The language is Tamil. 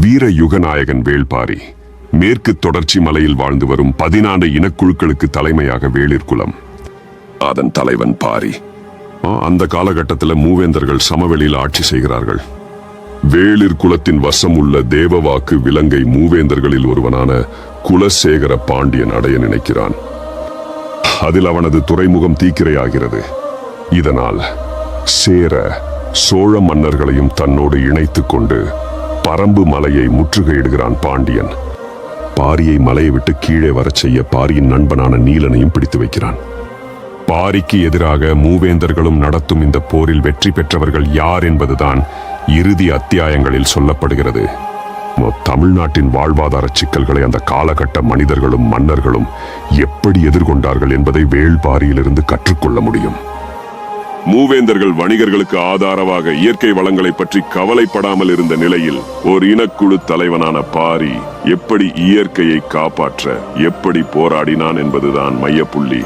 வீர யுகநாயகன் வேள்பாரி மேற்கு தொடர்ச்சி மலையில் வாழ்ந்து வரும் 14 இனக்குழுக்களுக்கு தலைமையாக வேளிர் குலம். அதன் தலைவன் பாரி. அந்த காலகட்டத்தில் மூவேந்தர்கள் சமவெளியில் ஆட்சி செய்கிறார்கள். வேளிர் குலத்தின் வசம் உள்ள தேவவாக்கு விலங்கை மூவேந்தர்களில் ஒருவனான குலசேகர பாண்டியன் அடைய நினைக்கிறான். அதில் அவனது துறைமுகம் தீக்கிரையாகிறது. இதனால் சேர சோழ மன்னர்களையும் தன்னோடு இணைத்துக் கொண்டு பரம்பு மலையை முற்றுகையிடுகிறான் பாண்டியன். பாரியை மலையை விட்டு கீழே வரச் செய்ய பாரியின் நண்பனான நீலனையும் பிடித்து வைக்கிறான். பாரிக்கு எதிராக மூவேந்தர்களும் நடத்தும் இந்த போரில் வெற்றி பெற்றவர்கள் யார் என்பதுதான் இறுதி அத்தியாயங்களில் சொல்லப்படுகிறது. தமிழ்நாட்டின் வாழ்வாதார சிக்கல்களை அந்த காலகட்ட மனிதர்களும் மன்னர்களும் எப்படி எதிர்கொண்டார்கள் என்பதை வேள்பாரியிலிருந்து கற்றுக்கொள்ள முடியும். மூவேந்தர்கள் வணிகர்களுக்கு ஆதாரமாக இயற்கை வளங்களை பற்றி கவலைப்படாமல் இருந்த நிலையில் ஒரு இனக்குழு தலைவனான பாரி எப்படி இயற்கையை காப்பாற்ற எப்படி போராடினான் என்பதுதான் மையப்புள்ளி.